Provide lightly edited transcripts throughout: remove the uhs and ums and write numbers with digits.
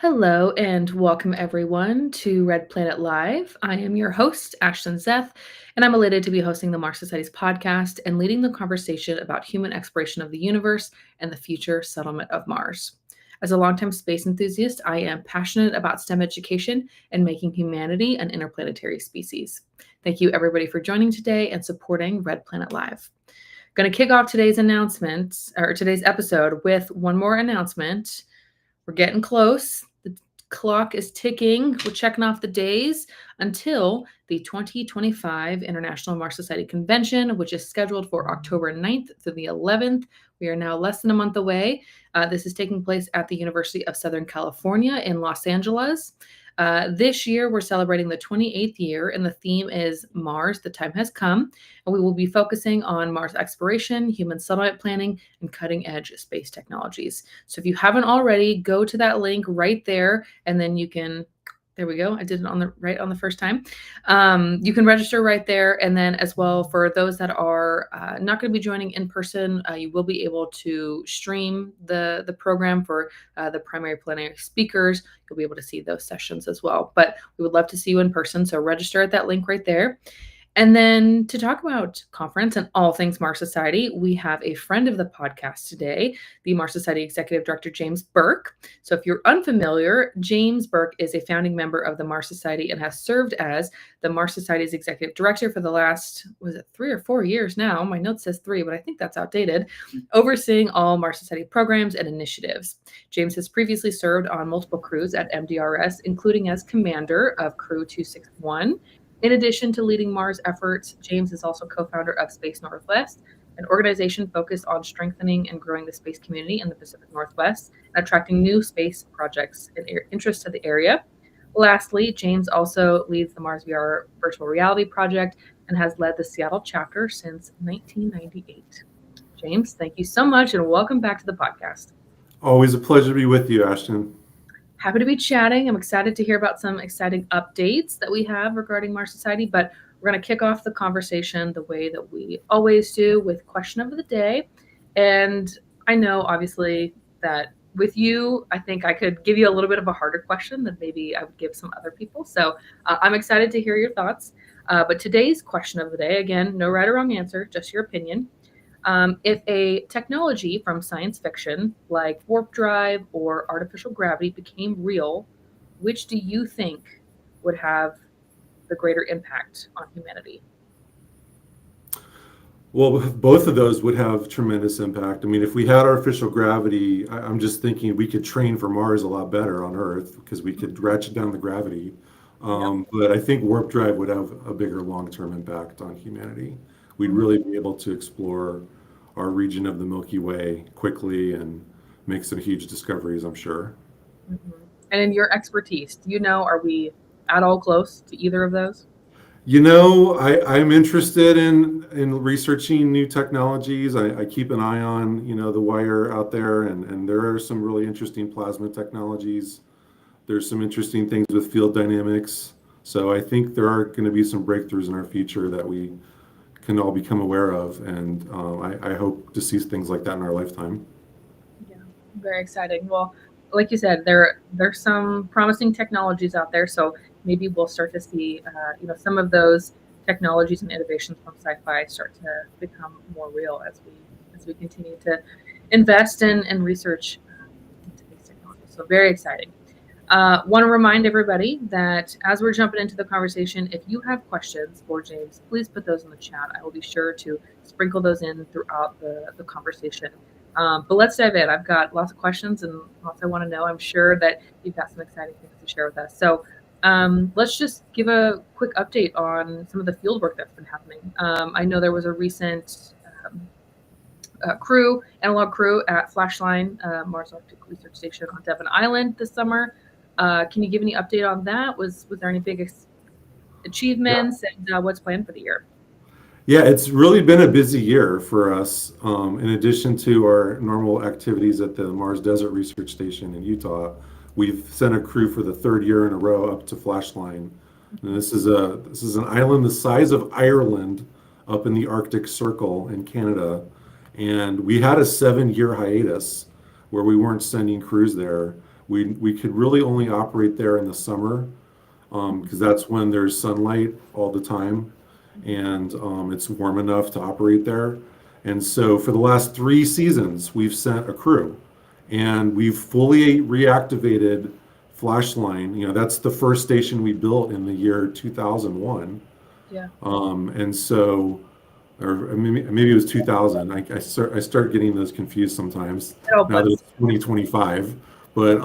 Hello and welcome everyone to Red Planet Live. I am your host, Ashton Zeth, and I'm elated to be hosting the Mars Society's podcast and leading the conversation about human exploration of the universe and the future settlement of Mars. As a longtime space enthusiast, I am passionate about STEM education and making humanity an interplanetary species. Thank you everybody for joining today and supporting Red Planet Live. Going to kick off today's episode with one more announcement. We're getting close. The clock is ticking. We're checking off the days until the 2025 International Mars Society Convention, which is scheduled for October 9th through the 11th. We are now less than a month away. This is taking place at the University of Southern California in Los Angeles. This year, we're celebrating the 28th year, and the theme is Mars, the Time Has Come. And we will be focusing on Mars exploration, human settlement planning, and cutting-edge space technologies. So if you haven't already, go to that link right there, and then you can... There we go. I did it on the first time. You can register right there. And then as well, for those that are not going to be joining in person, you will be able to stream the program for the primary plenary speakers. You'll be able to see those sessions as well. But we would love to see you in person. So register at that link right there. And then to talk about conference and all things Mars Society, we have a friend of the podcast today, the Mars Society Executive Director, James Burk. So if you're unfamiliar, James Burk is a founding member of the Mars Society and has served as the Mars Society's Executive Director for the last, 3 or 4 years now? My note says 3, but I think that's outdated, overseeing all Mars Society programs and initiatives. James has previously served on multiple crews at MDRS, including as commander of Crew 261. In addition to leading Mars efforts, James is also co-founder of Space Northwest, an organization focused on strengthening and growing the space community in the Pacific Northwest and attracting new space projects and interest to the area. Lastly, James also leads the Mars VR virtual reality project and has led the Seattle chapter since 1998. James, thank you so much and welcome back to the podcast. Always a pleasure to be with you, Ashton. Happy to be chatting. I'm excited to hear about some exciting updates that we have regarding Mars Society, but we're going to kick off the conversation the way that we always do with question of the day. And I know, obviously, that with you, I think I could give you a little bit of a harder question than maybe I would give some other people. So I'm excited to hear your thoughts. But today's question of the day, again, no right or wrong answer, just your opinion. If a technology from science fiction like warp drive or artificial gravity became real, which do you think would have the greater impact on humanity? Well, both of those would have tremendous impact. I mean, if we had artificial gravity, I'm just thinking we could train for Mars a lot better on Earth because we could ratchet down the gravity. But I think warp drive would have a bigger long-term impact on humanity. We'd really be able to explore our region of the Milky Way quickly and make some huge discoveries, I'm sure. Mm-hmm. And in your expertise, do you know, are we at all close to either of those? You know, I'm interested in researching new technologies. I keep an eye on, the wire out there, and there are some really interesting plasma technologies. There's some interesting things with field dynamics. So I think there are going to be some breakthroughs in our future that we can all become aware of, and I hope to see things like that in our lifetime. Yeah, very exciting. Well, like you said, there's some promising technologies out there, so maybe we'll start to see, some of those technologies and innovations from sci-fi start to become more real as we continue to invest in and research into these technologies. So very exciting. Want to remind everybody that as we're jumping into the conversation, if you have questions for James, please put those in the chat. I will be sure to sprinkle those in throughout the conversation. But let's dive in. I've got lots of questions and lots I want to know. I'm sure that you've got some exciting things to share with us. So let's just give a quick update on some of the field work that's been happening. I know there was a recent analog crew at Flashline, Mars Arctic Research Station on Devon Island this summer. Can you give any update on that? Was there any big achievements and what's planned for the year? Yeah, it's really been a busy year for us. In addition to our normal activities at the Mars Desert Research Station in Utah, we've sent a crew for the 3rd year in a row up to Flashline. And this is an island the size of Ireland up in the Arctic Circle in Canada. And we had a 7-year hiatus where we weren't sending crews there. We could really only operate there in the summer because that's when there's sunlight all the time and it's warm enough to operate there. And so for the last 3 seasons, we've sent a crew and we've fully reactivated Flashline. You know, that's the first station we built in the year 2001. Yeah. And so, or maybe it was 2000. I start getting those confused sometimes Oh, now that but it's 2025. But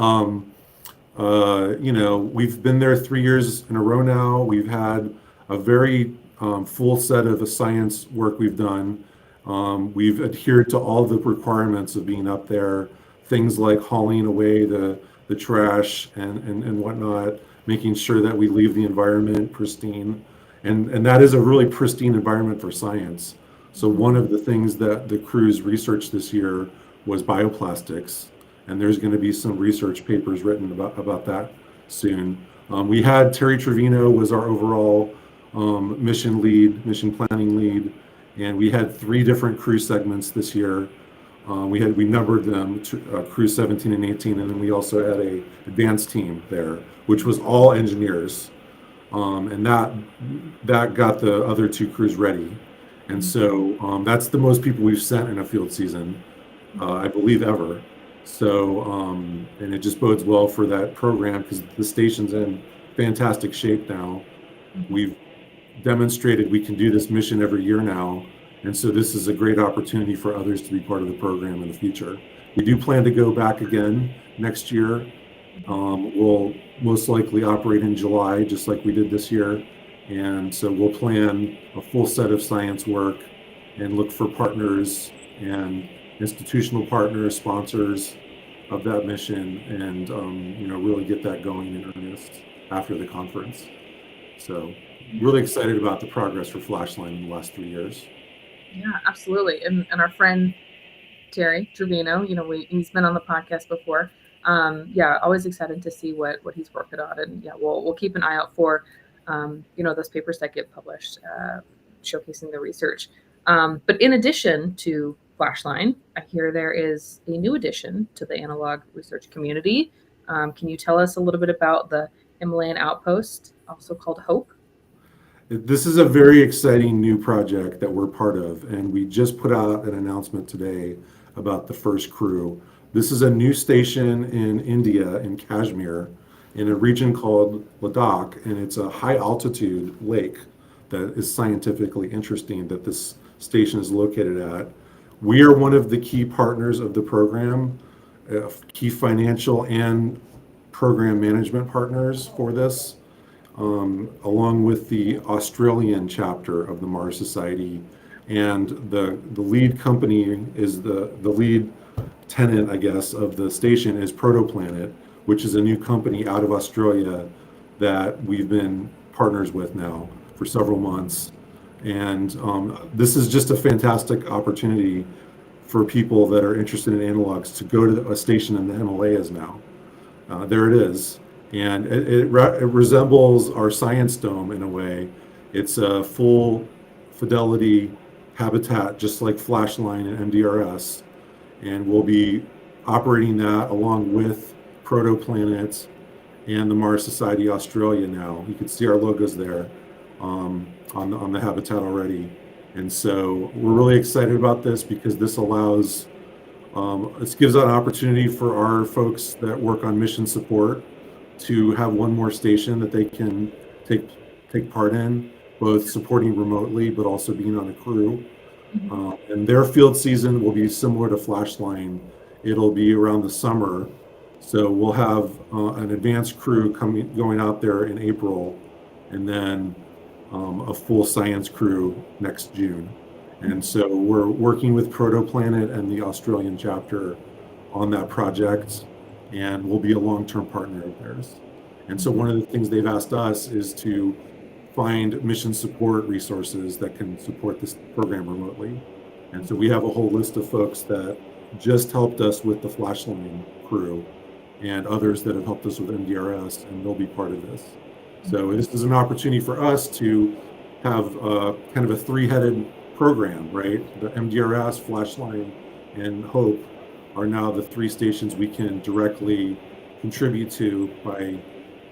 you know, we've been there 3 years in a row now. We've had a very full set of the science work we've done. We've adhered to all the requirements of being up there, things like hauling away the trash and whatnot, making sure that we leave the environment pristine. And that is a really pristine environment for science. So one of the things that the crews researched this year was bioplastics, and there's going to be some research papers written about that soon. We had Terry Trevino was our overall mission planning lead, and we had 3 different crew segments this year. We numbered them to, crew 17 and 18, and then we also had a advanced team there, which was all engineers, and that got the other 2 crews ready. And so that's the most people we've sent in a field season, I believe, ever. So, and it just bodes well for that program because the station's in fantastic shape now. We've demonstrated we can do this mission every year now. And so this is a great opportunity for others to be part of the program in the future. We do plan to go back again next year. We'll most likely operate in July, just like we did this year. And so we'll plan a full set of science work and look for partners and institutional partners, sponsors of that mission, and you know, really get that going in earnest after the conference. So really excited about the progress for Flashline in the last 3 years. Yeah, absolutely. And our friend Terry Trevino, you know, he's been on the podcast before. Yeah, always excited to see what he's working on, and yeah, we'll keep an eye out for you know, those papers that get published showcasing the research. But in addition to Flashline, I hear there is a new addition to the analog research community. Can you tell us a little bit about the Himalayan Outpost, also called HOPE? This is a very exciting new project that we're part of, and we just put out an announcement today about the first crew. This is a new station in India, in Kashmir, in a region called Ladakh, and it's a high altitude lake that is scientifically interesting that this station is located at. We are one of the key partners of the program, key financial and program management partners for this, along with the Australian chapter of the Mars Society. And the lead company is the lead tenant, I guess, of the station is Protoplanet, which is a new company out of Australia that we've been partners with now for several months. And this is just a fantastic opportunity for people that are interested in analogs to go to a station in the Himalayas now. There it is. And it resembles our science dome in a way. It's a full fidelity habitat, just like Flashline and MDRS. And we'll be operating that along with Protoplanets and the Mars Society Australia now. You can see our logos there on the habitat already. And so we're really excited about this because this allows, this gives an opportunity for our folks that work on mission support to have one more station that they can take part in, both supporting remotely but also being on a crew. And their field season will be similar to Flashline. It'll be around the summer. So we'll have an advanced crew going out there in April, and then a full science crew next June. And so we're working with Protoplanet and the Australian chapter on that project, and we'll be a long-term partner of theirs. And so one of the things they've asked us is to find mission support resources that can support this program remotely. And so we have a whole list of folks that just helped us with the Flashline crew and others that have helped us with MDRS, and they'll be part of this. So this is an opportunity for us to have kind of a 3-headed program, right? The MDRS, Flashline, and HOPE are now the 3 stations we can directly contribute to by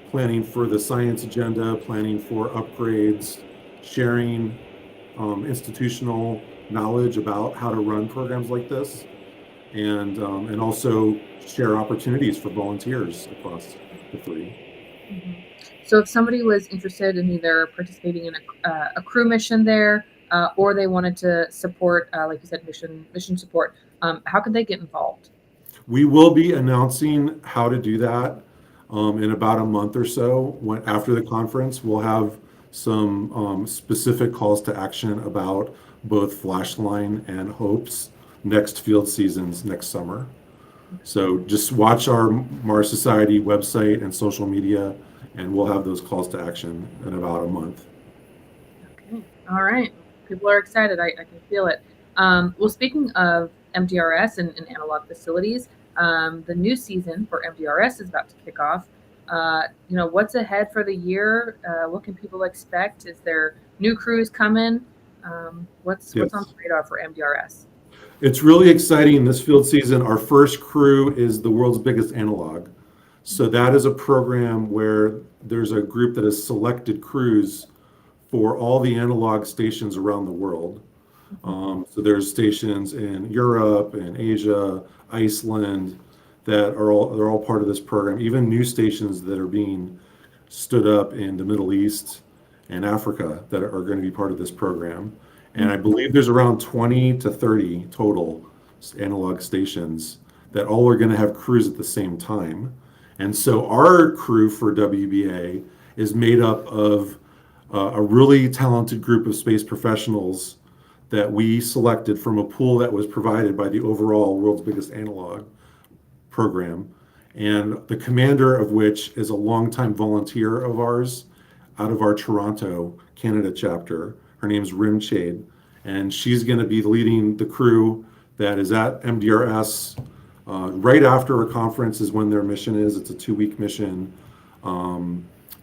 planning for the science agenda, planning for upgrades, sharing institutional knowledge about how to run programs like this, and also share opportunities for volunteers across the three. Mhm. So if somebody was interested in either participating in a crew mission there, or they wanted to support, like you said, mission support, how could they get involved? We will be announcing how to do that in about a month or so. After the conference, we'll have some specific calls to action about both Flashline and Hope's next field seasons next summer. So just watch our Mars Society website and social media, and we'll have those calls to action in about a month. Okay. All right. People are excited. I can feel it. Well, speaking of MDRS and analog facilities, the new season for MDRS is about to kick off. What's ahead for the year? What can people expect? Is there new crews coming? What's Yes. on the radar for MDRS? It's really exciting this field season. Our first crew is the world's biggest analog. So that is a program where there's a group that has selected crews for all the analog stations around the world. So there's stations in Europe and Asia, Iceland, they're all part of this program. Even new stations that are being stood up in the Middle East and Africa that are going to be part of this program. And I believe there's around 20 to 30 total analog stations that all are going to have crews at the same time. And so our crew for WBA is made up of a really talented group of space professionals that we selected from a pool that was provided by the overall world's biggest analog program, and the commander of which is a longtime volunteer of ours out of our Toronto, Canada chapter. Her name's Rim Chade, and she's going to be leading the crew that is at MDRS right after our conference is when their mission is. It's a 2-week mission.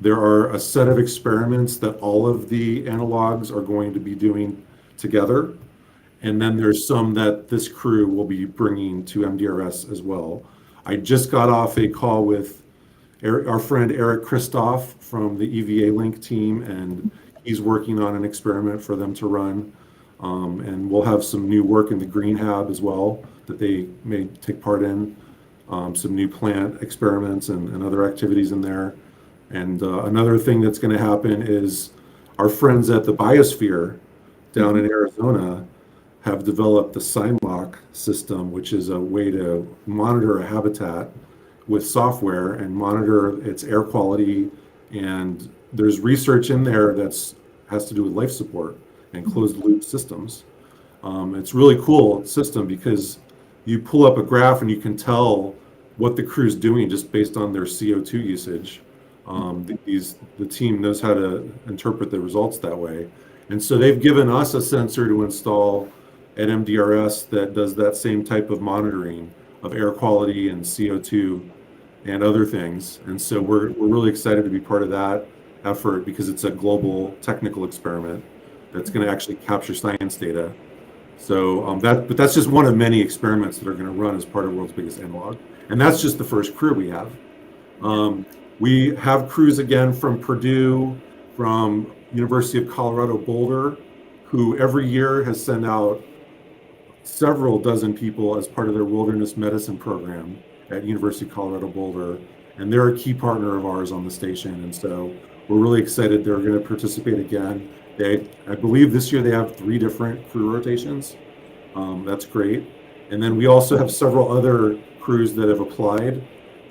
There are a set of experiments that all of the analogs are going to be doing together. And then there's some that this crew will be bringing to MDRS as well. I just got off a call with our friend Eric Christoph from the EVA Link team, and he's working on an experiment for them to run. And we'll have some new work in the Green Hab as well that they may take part in, some new plant experiments and other activities in there. And another thing that's going to happen is our friends at the Biosphere down in Arizona have developed the SIMOC system, which is a way to monitor a habitat with software and monitor its air quality. And there's research in there that's has to do with life support and closed loop systems. It's really cool system because you pull up a graph and you can tell what the crew's doing just based on their CO2 usage. The team knows how to interpret the results that way. And so they've given us a sensor to install at MDRS that does that same type of monitoring of air quality and CO2 and other things. And so we're really excited to be part of that effort because it's a global technical experiment that's going to actually capture science data. So but that's just one of many experiments that are going to run as part of World's Biggest Analog. And that's just the first crew we have. We have crews again from Purdue, from University of Colorado Boulder, who every year has sent out several dozen people as part of their wilderness medicine program at University of Colorado Boulder. And they're a key partner of ours on the station. And so we're really excited they're going to participate again. I believe this year they have 3 different crew rotations. That's great. And then we also have several other crews that have applied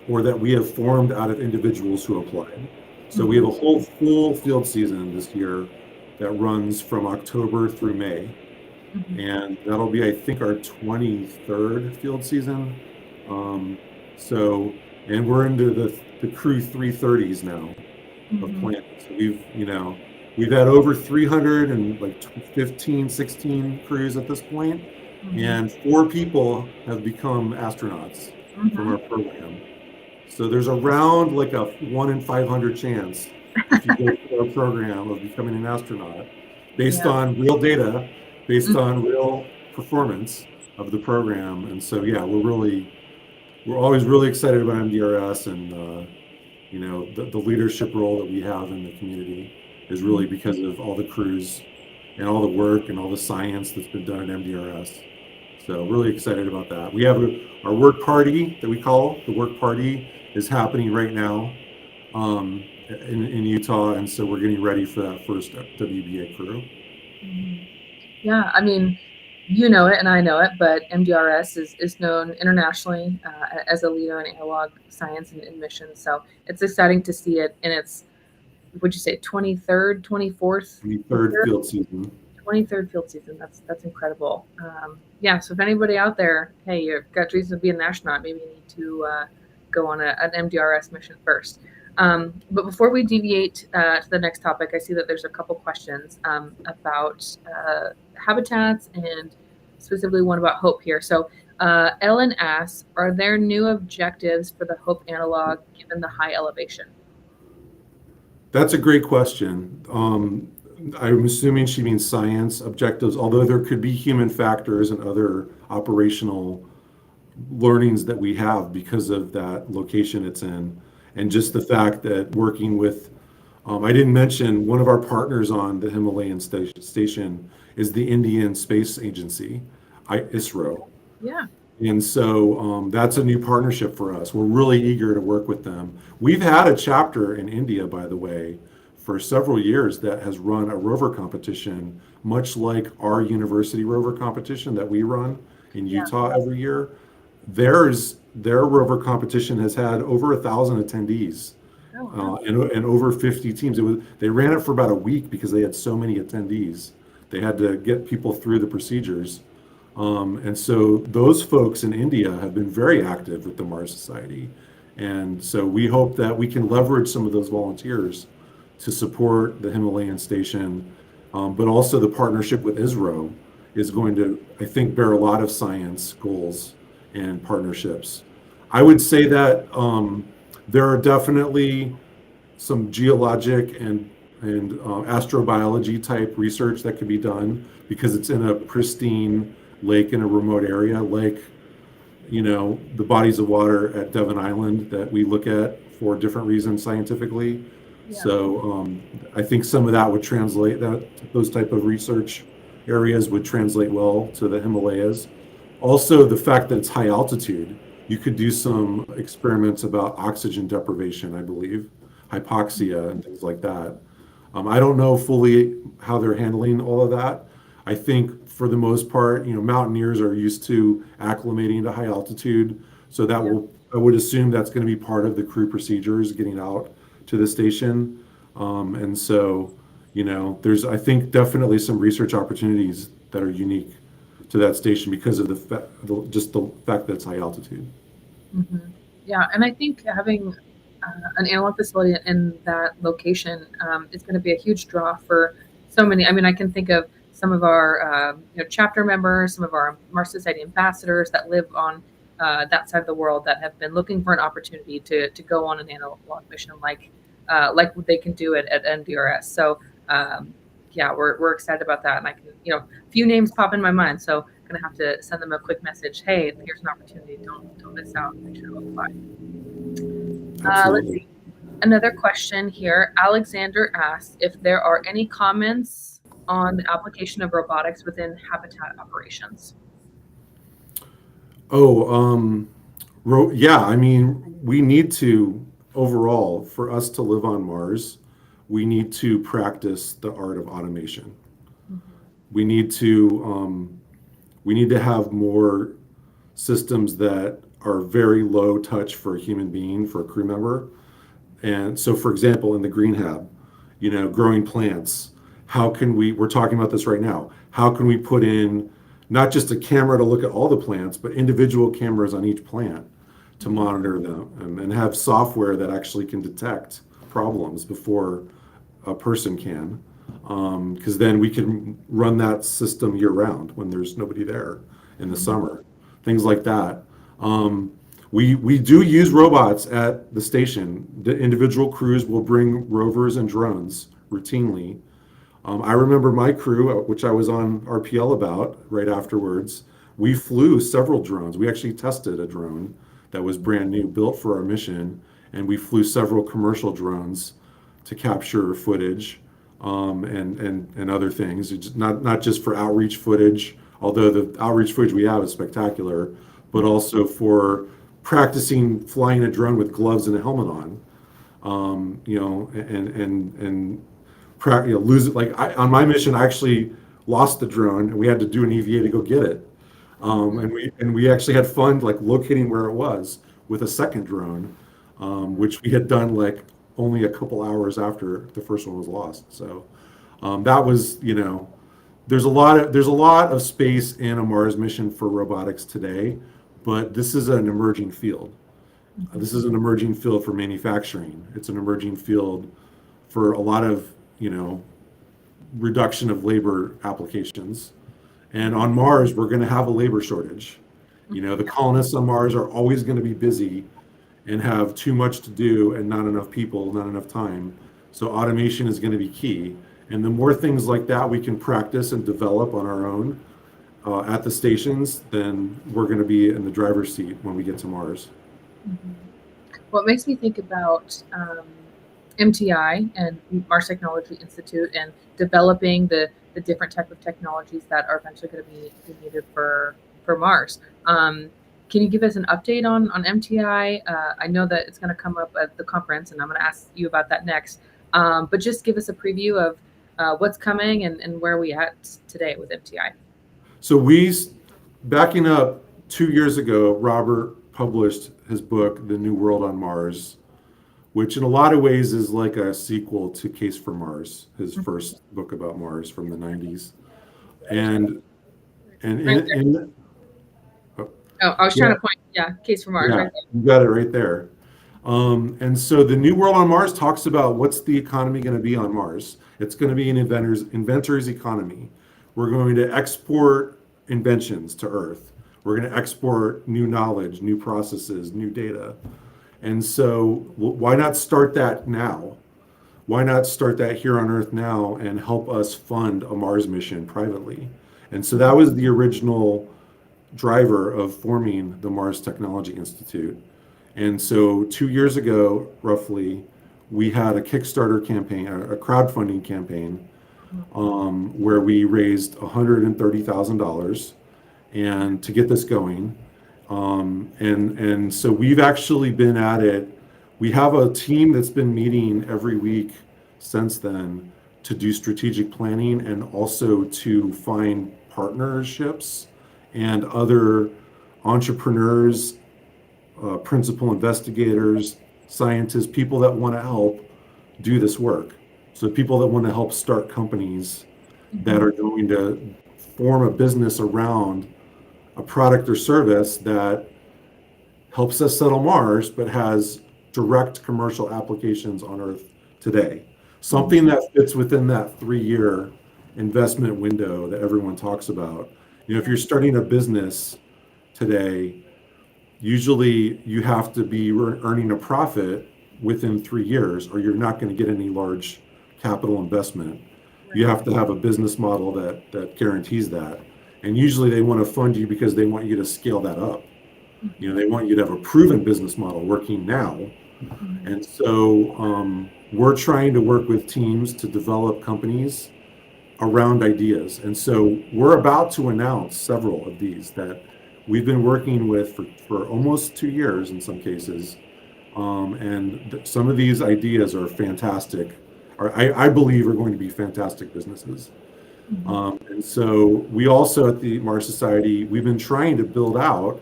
or that we have formed out of individuals who applied. So we have a whole full field season this year that runs from October through May. And that'll be, I think, our 23rd field season. And we're into the crew 330s now of planning. So we've had over 315, 16 crews at this point, and 4 people have become astronauts from our program. So there's around like a 1 in 500 chance if you go through our program of becoming an astronaut based on real data, based on real performance of the program. And so, yeah, we're we're always really excited about MDRS, and the leadership role that we have in the community is really because of all the crews and all the work and all the science that's been done at MDRS. So really excited about that. We have our work party that we call the work party is happening right now in Utah, and so we're getting ready for that first WBA crew. Yeah, I mean, you know it and I know it, but MDRS is known internationally as a leader in analog science and missions. So it's exciting to see it in its, would you say, 23rd, 24th? 23rd field season. 23rd field season. That's incredible. Yeah, so if anybody out there, hey, you've got dreams of being an astronaut, maybe you need to go on an MDRS mission first. But before we deviate to the next topic, I see that there's a couple questions about habitats and specifically one about HOPE here. So Ellen asks, are there new objectives for the HOPE analog given the high elevation? That's a great question. I'm assuming she means science objectives, although there could be human factors and other operational learnings that we have because of that location it's in. And just the fact that working with, I didn't mention one of our partners on the Himalayan station is the Indian Space Agency, ISRO. Yeah. And so that's a new partnership for us. We're really eager to work with them. We've had a chapter in India, by the way, for several years that has run a rover competition, much like our university rover competition that we run in Utah every year. Their rover competition has had over 1,000 attendees and over 50 teams. They ran it for about a week because they had so many attendees. They had to get people through the procedures. And so those folks in India have been very active with the Mars Society. And so we hope that we can leverage some of those volunteers to support the Himalayan station. But also the partnership with ISRO is going to, I think, bear a lot of science goals and partnerships. I would say that there are definitely some geologic and astrobiology type research that could be done because it's in a pristine lake in a remote area, like the bodies of water at Devon Island that we look at for different reasons scientifically. Yeah. So I think some of that would translate, those type of research areas would translate well to the Himalayas. Also, the fact that it's high altitude, you could do some experiments about oxygen deprivation, I believe, hypoxia and things like that. I don't know fully how they're handling all of that. I think for the most part, mountaineers are used to acclimating to high altitude. So I would assume that's going to be part of the crew procedures getting out to the station. And so, there's, I think, definitely some research opportunities that are unique to that station because of just the fact that it's high altitude. Mm-hmm. Yeah, and I think having an analog facility in that location is going to be a huge draw for so many. I mean, I can think of some of our chapter members, some of our Mars Society ambassadors that live on that side of the world that have been looking for an opportunity to go on an analog mission like what they can do at MDRS. So yeah, we're excited about that, and I can a few names pop in my mind. So I'm gonna have to send them a quick message. Hey, here's an opportunity. Don't miss out. Make sure to apply. Let's see. Another question here. Alexander asks if there are any comments on the application of robotics within habitat operations. Yeah. I mean, we need to overall for us to live on Mars. We need to practice the art of automation. Mm-hmm. We need to have more systems that are very low touch for a human being, for a crew member. And so, for example, in the green hab, growing plants, we're talking about this right now, how can we put in not just a camera to look at all the plants, but individual cameras on each plant to monitor them and have software that actually can detect problems before a person can, because then we can run that system year round when there's nobody there in the summer, things like that. We do use robots at the station. The individual crews will bring rovers and drones routinely. I remember my crew, which I was on RPL about right afterwards, we flew several drones. We actually tested a drone that was brand new, built for our mission, and we flew several commercial drones to capture footage and other things. It's not just for outreach footage, although the outreach footage we have is spectacular, but also for practicing flying a drone with gloves and a helmet on. Lose it. On my mission, I actually lost the drone, and we had to do an EVA to go get it. And we actually had fun locating where it was with a second drone, which we had done only a couple hours after the first one was lost. So that was, there's a lot of space in a Mars mission for robotics today, but this is an emerging field. This is an emerging field for manufacturing. It's an emerging field for a lot of, reduction of labor applications. And on Mars, we're going to have a labor shortage. The colonists on Mars are always going to be busy and have too much to do and not enough people, not enough time. So automation is going to be key. And the more things like that we can practice and develop on our own at the stations, then we're going to be in the driver's seat when we get to Mars. Mm-hmm. Well, it makes me think about MTI and Mars Technology Institute and developing the different type of technologies that are eventually going to be needed for Mars. Can you give us an update on MTI? I know that it's going to come up at the conference, and I'm going to ask you about that next. But just give us a preview of what's coming and where we at today with MTI. So backing up 2 years ago, Robert published his book, The New World on Mars, which in a lot of ways is like a sequel to Case for Mars, his first book about Mars from the 90s. And I was trying to point. Yeah, Case for Mars. Yeah, right there. You got it right there. And so the New World on Mars talks about what's the economy going to be on Mars. It's going to be an inventor's economy. We're going to export inventions to Earth. We're going to export new knowledge, new processes, new data. And so why not start that now? Why not start that here on Earth now and help us fund a Mars mission privately? And so that was the original driver of forming the Mars Technology Institute. And so 2 years ago, roughly, we had a Kickstarter campaign, a crowdfunding campaign, where we raised $130,000 and to get this going. And so we've actually been at it. We have a team that's been meeting every week since then to do strategic planning and also to find partnerships and other entrepreneurs, principal investigators, scientists, people that want to help do this work. So people that want to help start companies that are going to form a business around a product or service that helps us settle Mars, but has direct commercial applications on Earth today. Something that fits within that 3-year investment window that everyone talks about. If you're starting a business today, usually you have to be earning a profit within 3 years, or you're not going to get any large capital investment. You have to have a business model that guarantees that. And usually they want to fund you because they want you to scale that up. They want you to have a proven business model working now. And so we're trying to work with teams to develop companies around ideas. And so we're about to announce several of these that we've been working with for almost 2 years in some cases. And some of these ideas are fantastic, or I believe are going to be fantastic businesses. And so we also at the Mars Society, we've been trying to build out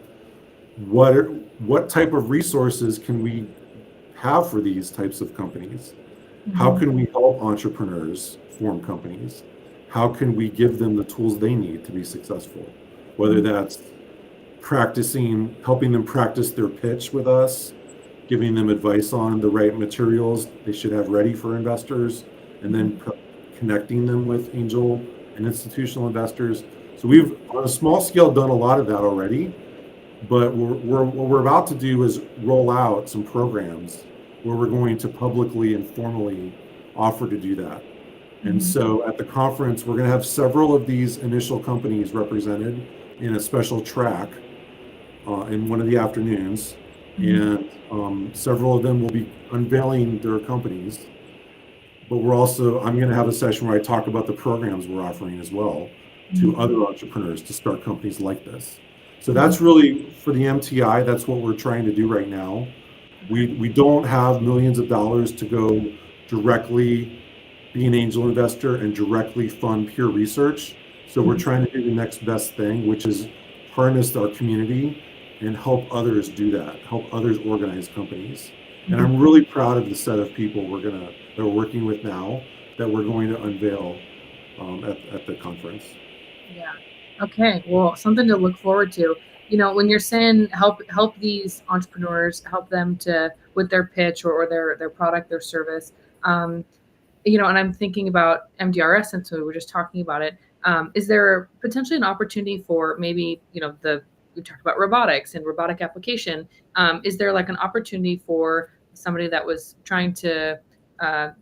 what type of resources can we have for these types of companies? How can we help entrepreneurs form companies? How can we give them the tools they need to be successful? Whether that's helping them practice their pitch with us, giving them advice on the right materials they should have ready for investors, and then connecting them with angel and institutional investors. So we've, on a small scale, done a lot of that already, but what we're about to do is roll out some programs where we're going to publicly and formally offer to do that. And so at the conference, we're going to have several of these initial companies represented in a special track in one of the afternoons. and several of them will be unveiling their companies. But I'm going to have a session where I talk about the programs we're offering as well to other entrepreneurs to start companies like this. So that's really for the MTI. That's what we're trying to do right now. We don't have millions of dollars to go directly be an angel investor and directly fund pure research. So we're trying to do the next best thing, which is harness our community and help others do that, help others organize companies. And I'm really proud of the set of people that we're working with now that we're going to unveil at the conference. Yeah. Okay. Well, something to look forward to. When you're saying help these entrepreneurs, help them with their pitch or their product, their service. And I'm thinking about MDRS since we were just talking about it. Is there potentially an opportunity for maybe, we talked about robotics and robotic application. Is there like an opportunity for somebody that was trying to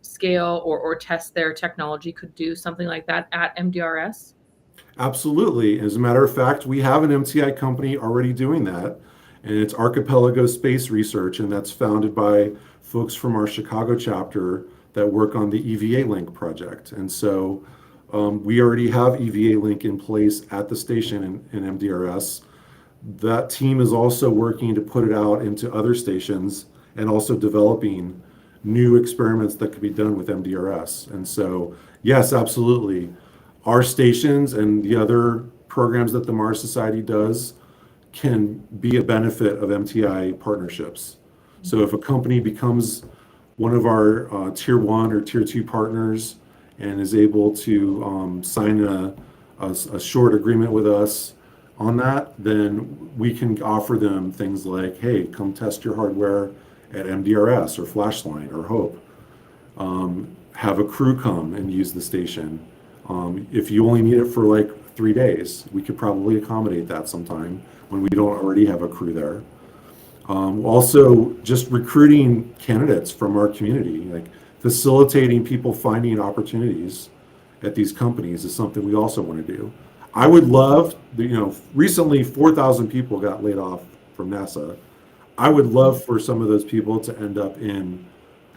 scale or test their technology could do something like that at MDRS? Absolutely. As a matter of fact, we have an MTI company already doing that, and it's Archipelago Space Research, and that's founded by folks from our Chicago chapter that work on the EVA Link project. And so we already have EVA Link in place at the station in MDRS. That team is also working to put it out into other stations and also developing new experiments that could be done with MDRS. And so, yes, absolutely. Our stations and the other programs that the Mars Society does can be a benefit of MTI partnerships. So if a company becomes one of our tier 1 or tier 2 partners and is able to sign a short agreement with us on that, then we can offer them things like, hey, come test your hardware at MDRS or Flashline or Hope. Have a crew come and use the station. If you only need it for like 3 days, we could probably accommodate that sometime when we don't already have a crew there. Also, just recruiting candidates from our community, like facilitating people finding opportunities at these companies is something we also want to do. I would love, recently 4,000 people got laid off from NASA. I would love for some of those people to end up in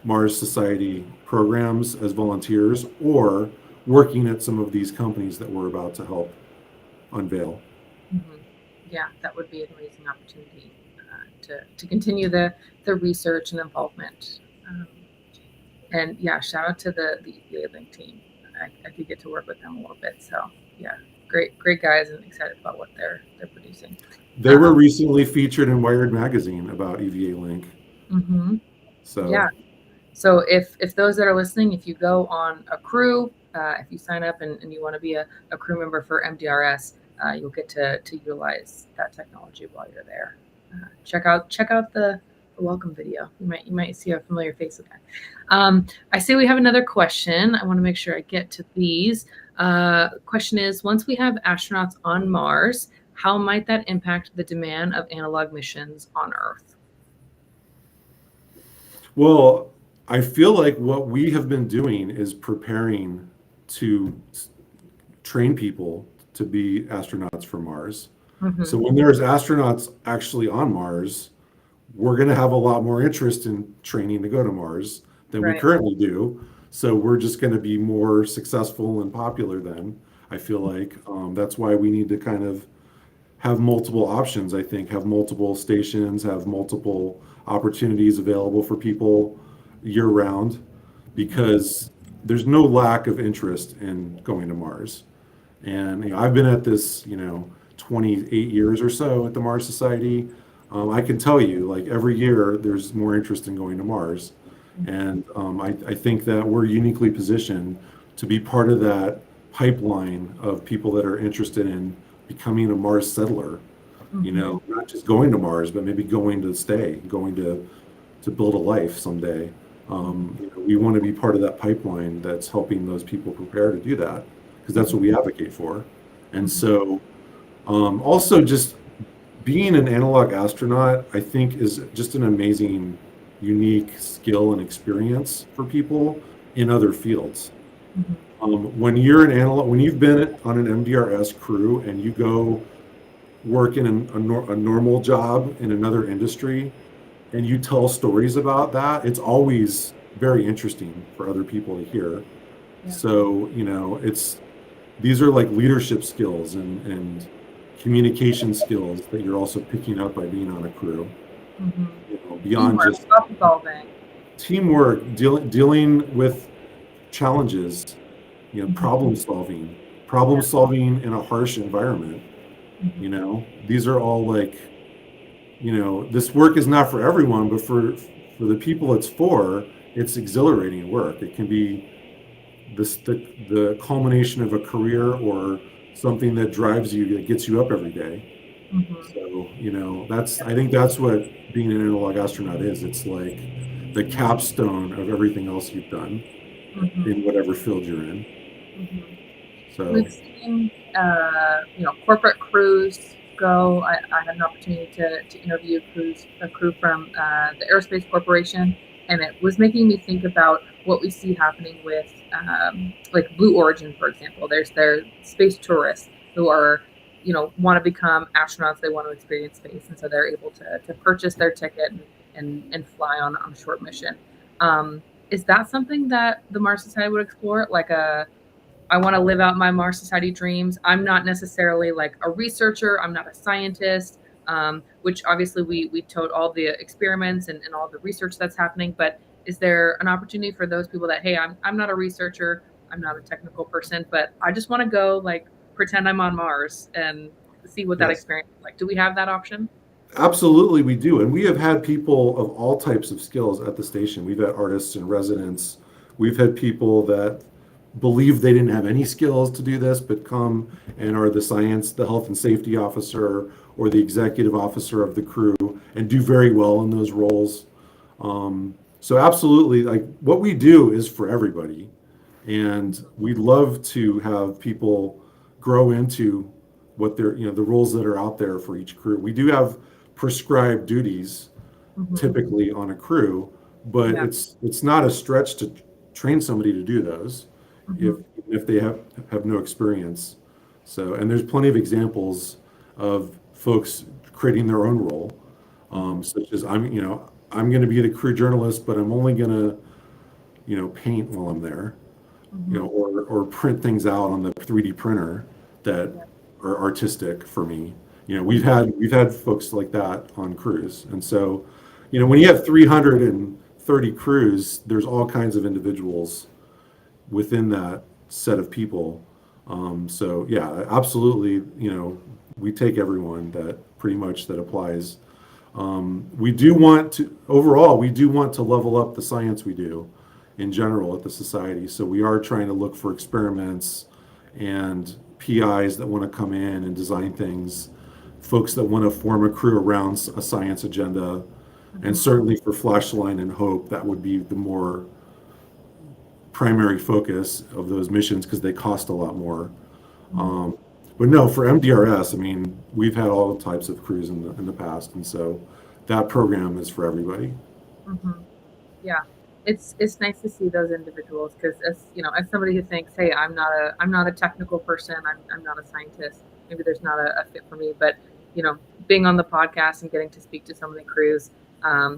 Mars Society programs as volunteers or working at some of these companies that we're about to help unveil. Yeah, that would be an amazing opportunity to continue the research and involvement. And yeah, shout out to the EVA Link team. I do get to work with them a little bit. So yeah, great guys, and excited about what they're producing. They were recently featured in Wired magazine about EVA Link. So yeah. So if those that are listening, if you go on a crew, if you sign up and you want to be a crew member for MDRS, you'll get to utilize that technology while you're there. Check out the welcome video. You might see a familiar face with that. I see we have another question. I want to make sure I get to these. Question is, once we have astronauts on Mars, how might that impact the demand of analog missions on Earth? Well, I feel like what we have been doing is preparing to train people to be astronauts for Mars. So when there's astronauts actually on Mars, we're going to have a lot more interest in training to go to Mars than we currently do. So we're just going to be more successful and popular then, I feel like. That's why we need to kind of have multiple options, I think, have multiple stations, have multiple opportunities available for people year-round, because there's no lack of interest in going to Mars. And I've been at this, 28 years or so at the Mars Society. I can tell you, like every year, there's more interest in going to Mars. And I think that we're uniquely positioned to be part of that pipeline of people that are interested in becoming a Mars settler. Not just going to Mars, but maybe going to stay, going to build a life someday. We want to be part of that pipeline that's helping those people prepare to do that, because that's what we advocate for. And so also just being an analog astronaut, I think, is just an amazing, unique skill and experience for people in other fields. When you're when you've been on an MDRS crew and you go work in a normal job in another industry, and you tell stories about that, it's always very interesting for other people to hear. Yeah. So, these are like leadership skills and communication skills that you're also picking up by being on a crew. Beyond Teamwork, just problem solving. teamwork, dealing with challenges, Mhm. problem Yeah. solving in a harsh environment. Mhm. These are all like, this work is not for everyone, but for the people it's for, it's exhilarating work. It can be the culmination of a career or something that drives you, that gets you up every day. Mhm. So, I think that's what being an analog astronaut is. It's like the capstone of everything else you've done in Mhm. whatever field you're in. Mhm. We've So, seen, corporate crews go. I had an opportunity to interview a crew from the Aerospace Corporation, and it was making me think about what we see happening with, like Blue Origin, for example. There's their space tourists who are, want to become astronauts. They want to experience space, and so they're able to purchase their ticket and fly on a short mission. Is that something that the Mars Society would explore, like I want to live out my Mars Society dreams. I'm not necessarily like a researcher. I'm not a scientist, which obviously we told all the experiments and all the research that's happening. But is there an opportunity for those people that, hey, I'm not a researcher, I'm not a technical person, but I just want to go like pretend I'm on Mars and see what that yes, experience is like? Do we have that option? absolutely we do. And we have had people of all types of skills at the station. We've had artists and residents. We've had people that believe they didn't have any skills to do this, but come and are the health and safety officer or the executive officer of the crew and do very well in those roles. So absolutely, like what we do is for everybody. And we'd love to have people grow into the roles that are out there for each crew. We do have prescribed duties Mm-hmm. typically on a crew, but Yeah. it's not a stretch to train somebody to do those if Mm-hmm. if they have no experience. So, and there's plenty of examples of folks creating their own role, Mm-hmm. such as I'm going to be the crew journalist, but I'm only going to paint while I'm there, Mm-hmm. or print things out on the 3D printer that Yeah. are artistic for me. Mm-hmm. We've had folks like that on crews, and so when you have 330 crews, there's all kinds of individuals within that set of people. So yeah, absolutely, we take everyone that pretty much that applies. We do want to overall, we do want to level up the science we do in general at the society. So we are trying to look for experiments and PIs that want to come in and design things, folks that want to form a crew around a science agenda, and Mm-hmm. certainly for Flashline and Hope, that would be the more primary focus of those missions because they cost a lot more. Mm-hmm. Um, but no, for MDRS, I mean, we've had all types of crews in the past, and so that program is for everybody. Mm-hmm. Yeah, it's nice to see those individuals because as somebody who thinks, hey, I'm not a technical person, I'm not a scientist, maybe there's not a fit for me, but you know being on the podcast and getting to speak to some of the crews,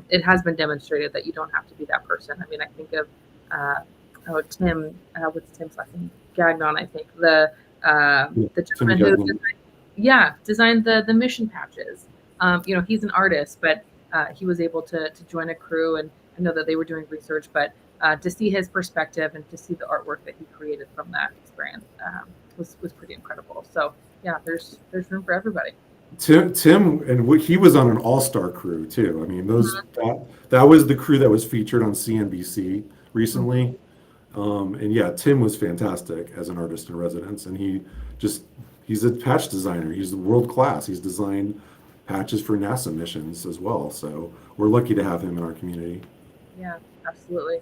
it has been demonstrated that you don't have to be that person. I mean, I think of uh, Tim, what's Tim's last name? Gagnon, I think Yeah, the Tim gentleman who Gagnon. designed the mission patches. He's an artist, but he was able to join a crew, and I know that they were doing research, but to see his perspective and to see the artwork that he created from that experience was pretty incredible. So yeah, there's room for everybody. Tim, and he was on an all-star crew too. I mean, Mhm. that was the crew that was featured on CNBC Mhm. recently. And yeah, Tim was fantastic as an artist in residence, and just he's a patch designer. He's world class. He's designed patches for NASA missions as well. So we're lucky to have him in our community. Yeah, absolutely.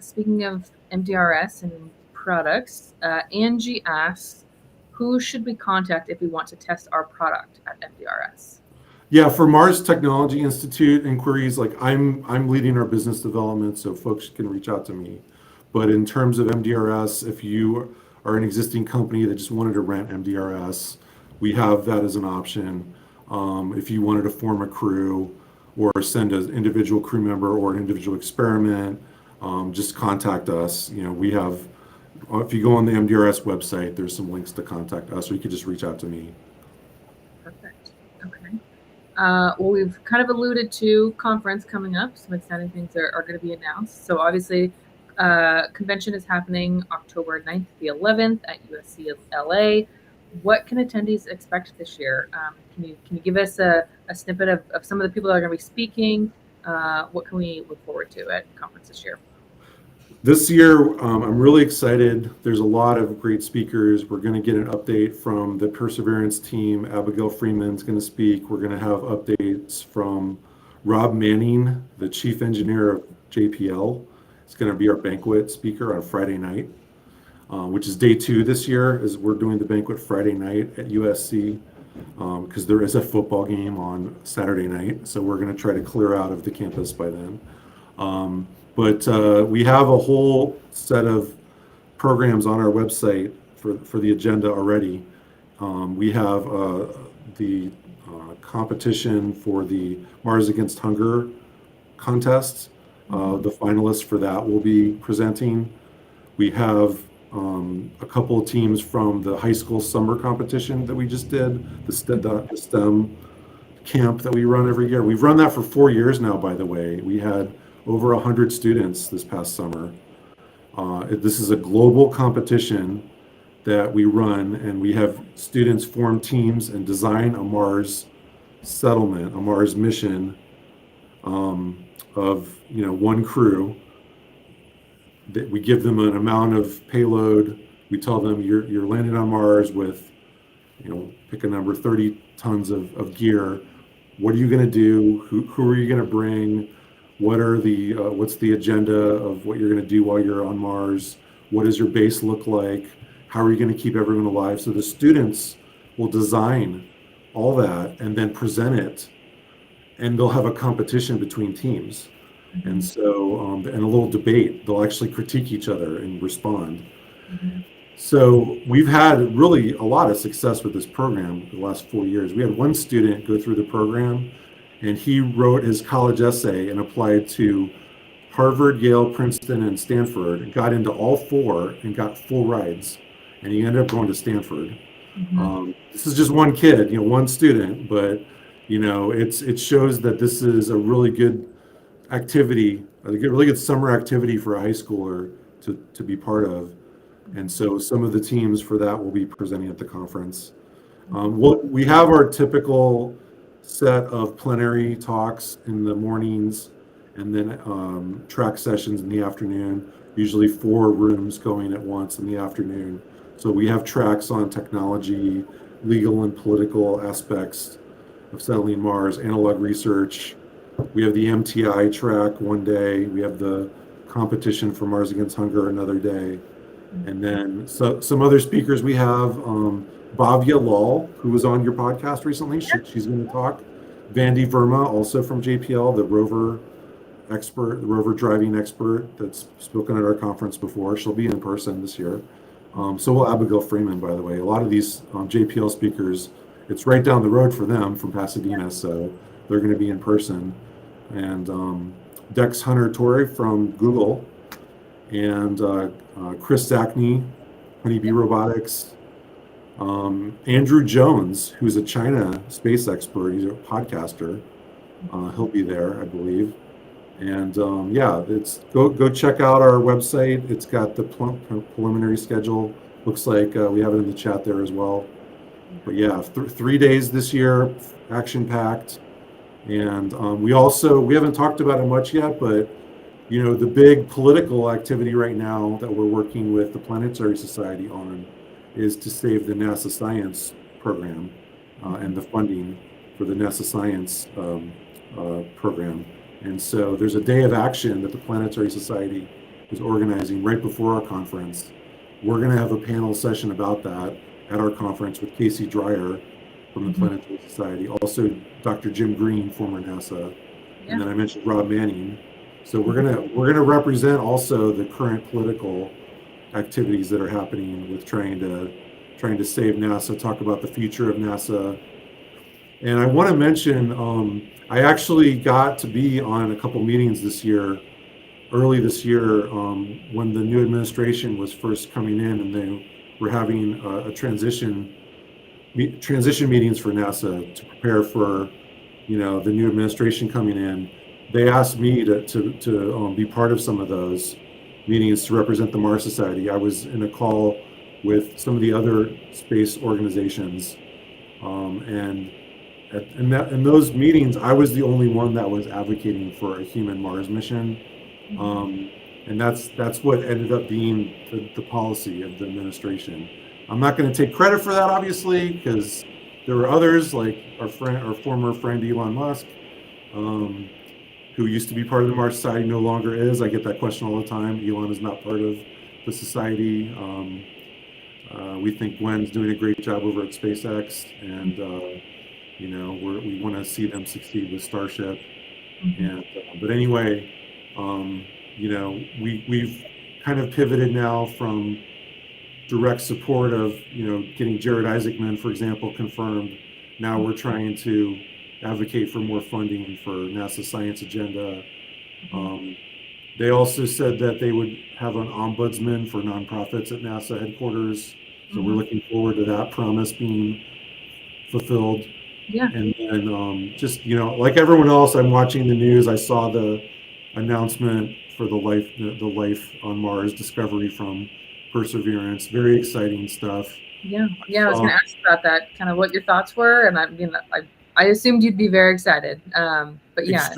Speaking of MDRS and products, Angie asks, who should we contact if we want to test our product at MDRS? Yeah, for Mars Technology Institute inquiries, like I'm leading our business development, so folks can reach out to me. But in terms of MDRS, if you are an existing company that just wanted to rent MDRS, we have that as an option. If you wanted to form a crew or send an individual crew member or an individual experiment, just contact us. We have, if you go on the MDRS website, there's some links to contact us, or you could just reach out to me. Perfect. Okay. Well, we've kind of alluded to conference coming up. Some exciting things are going to be announced. So obviously, convention is happening October 9th to the 11th at USC LA. What can attendees expect this year? Can you give us a snippet of some of the people that are going to be speaking? What can we look forward to at conference this year? This year, I'm really excited. There's a lot of great speakers. We're going to get an update from the Perseverance team. Abigail Freeman's going to speak. We're going to have updates from Rob Manning, the chief engineer of JPL. It's going to be our banquet speaker on Friday night, which is day 2 this year, as we're doing the banquet Friday night at USC, because there is a football game on Saturday night. So we're going to try to clear out of the campus by then. But we have a whole set of programs on our website for the agenda already. We have the competition for the Mars Against Hunger contest. The finalists for that will be presenting. We have a couple of teams from the high school summer competition that we just did, the STEM camp that we run every year. We've run that for 4 years now, by the way. We had over 100 students this past summer. This is a global competition that we run, and we have students form teams and design a Mars settlement, a Mars mission of one crew. That we give them an amount of payload. We tell them you're landing on Mars with, pick a number, 30 tons of gear. What are you going to do? Who are you going to bring? What's the agenda of what you're going to do while you're on Mars? What does your base look like? How are you going to keep everyone alive? So the students will design all that and then present it, and they'll have a competition between teams. Mm-hmm. And so, and a little debate. They'll actually critique each other and respond. Mm-hmm. So we've had really a lot of success with this program the last 4 years. We had one student go through the program, and he wrote his college essay and applied to Harvard, Yale, Princeton, and Stanford, got into all 4 and got full rides. And he ended up going to Stanford. Mm-hmm. This is just one kid, one student, but it shows that this is a really good activity, a really good summer activity for a high schooler to be part of. And so some of the teams for that will be presenting at the conference. We have our typical set of plenary talks in the mornings, and then track sessions in the afternoon, usually 4 rooms going at once in the afternoon. So we have tracks on technology, legal and political aspects of settling Mars, analog research. We have the MTI track one day. We have the competition for Mars Against Hunger another day. And then some other speakers we have, Bhavya Lal, who was on your podcast recently. She's going to talk. Vandy Verma, also from JPL, the rover expert, the rover driving expert that's spoken at our conference before. She'll be in person this year. So will Abigail Freeman, by the way. A lot of these JPL speakers, it's right down the road for them from Pasadena, so they're going to be in person. And Dex Hunter-Torre from Google, and Chris Zachney, Honeybee Robotics, Andrew Jones, who's a China space expert. He's a podcaster. He'll be there, I believe. And it's go check out our website. It's got the preliminary schedule. Looks like we have it in the chat there as well. But yeah, 3 days this year, action packed. And we haven't talked about it much yet, but the big political activity right now that we're working with the Planetary Society on is to save the NASA science program and the funding for the NASA science program. And so there's a day of action that the Planetary Society is organizing right before our conference. We're going to have a panel session about that at our conference with Casey Dreyer from the Planetary Society, also Dr. Jim Green, former NASA, and then I mentioned Rob Manning. So we're gonna represent also the current political activities that are happening with trying to save NASA, talk about the future of NASA, And I want to mention, I actually got to be on a couple meetings this year, early this year, when the new administration was first coming in, and they were having a transition meetings for NASA to prepare for, the new administration coming in. They asked me to be part of some of those meetings to represent the Mars Society. I was in a call with some of the other space organizations, and in those meetings, I was the only one that was advocating for a human Mars mission, and that's what ended up being the policy of the administration. I'm not going to take credit for that, obviously, because there were others like our former friend Elon Musk, who used to be part of the Mars Society, no longer is. I get that question all the time. Elon is not part of the society. We think Gwen's doing a great job over at SpaceX, and we want to see them succeed with Starship. And but anyway, we've kind of pivoted now from direct support of getting Jared Isaacman, for example, confirmed. Now we're trying to advocate for more funding for NASA's science agenda. They also said that they would have an ombudsman for nonprofits at NASA headquarters. So we're looking forward to that promise being fulfilled. Yeah. And then just, like everyone else, I'm watching the news. I saw the announcement for the life on Mars discovery from Perseverance. Very exciting stuff. Yeah. I was going to ask about that, kind of what your thoughts were. And I assumed you'd be very excited. But yeah.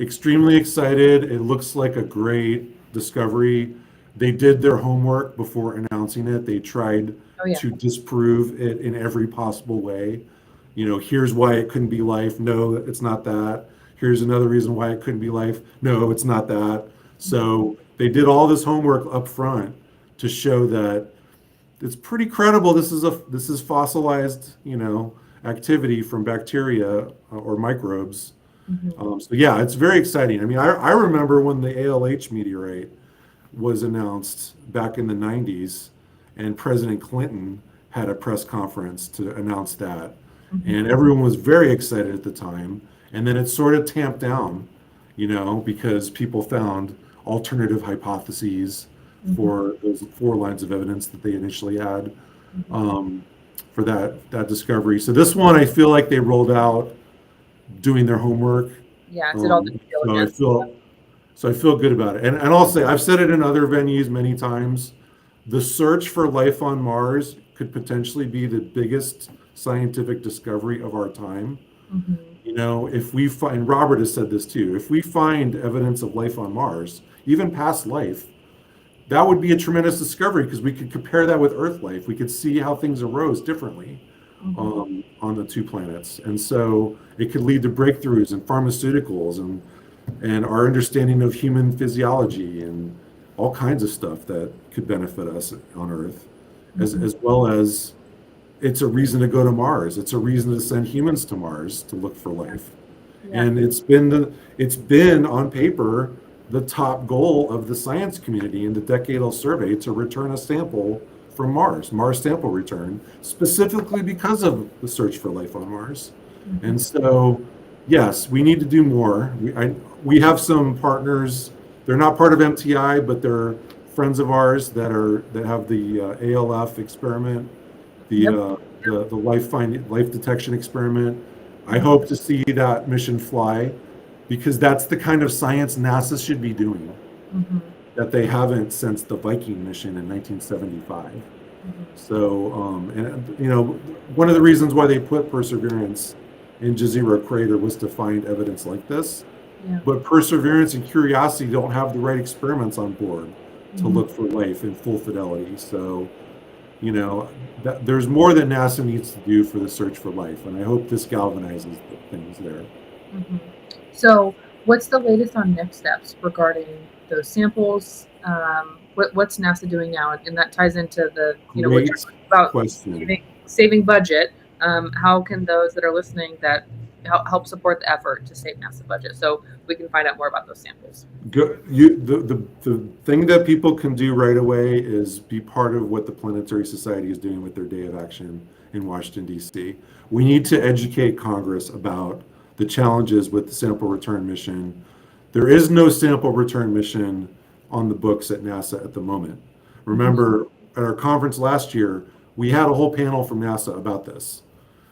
Extremely excited. It looks like a great discovery. They did their homework before announcing it. They tried to disprove it in every possible way. Here's why it couldn't be life. No, it's not that. Here's another reason why it couldn't be life. No, it's not that. So they did all this homework up front to show that it's pretty credible. This is fossilized, activity from bacteria or microbes. So yeah, it's very exciting. I mean, I remember when the ALH meteorite was announced back in the 90s, and President Clinton had a press conference to announce that. And everyone was very excited at the time. And then it sort of tamped down, because people found alternative hypotheses for those 4 lines of evidence that they initially had for that discovery. So this one, I feel like they rolled out doing their homework. Yeah, it's all the So I feel good about it. And I'll say, I've said it in other venues many times, the search for life on Mars could potentially be the biggest scientific discovery of our time. If we find, Robert has said this too, if we find evidence of life on Mars, even past life, that would be a tremendous discovery, because we could compare that with Earth life. We could see how things arose differently on the 2 planets. And so it could lead to breakthroughs in pharmaceuticals and our understanding of human physiology and all kinds of stuff that could benefit us on Earth, as well as it's a reason to go to Mars. It's a reason to send humans to Mars to look for life. And it's been on paper the top goal of the science community in the decadal survey to return a sample from Mars sample return, specifically because of the search for life on Mars. And so, yes, we need to do more. We have some partners. They're not part of MTI, but they're friends of ours that have the ALF experiment, the life detection experiment. I hope to see that mission fly, because that's the kind of science NASA should be doing that they haven't since the Viking mission in 1975. So, one of the reasons why they put Perseverance in Jezero Crater was to find evidence like this. But Perseverance and Curiosity don't have the right experiments on board to look for life in full fidelity. So, there's more that NASA needs to do for the search for life, and I hope this galvanizes the things there. So, what's the latest on next steps regarding those samples? What's NASA doing now? And that ties into the, what you're talking about saving budget. How can those that are listening that help support the effort to save NASA budget, so we can find out more about those samples? The thing that people can do right away is be part of what the Planetary Society is doing with their Day of Action in Washington, D.C. We need to educate Congress about the challenges with the sample return mission. There is no sample return mission on the books at NASA at the moment. Remember, at our conference last year, we had a whole panel from NASA about this.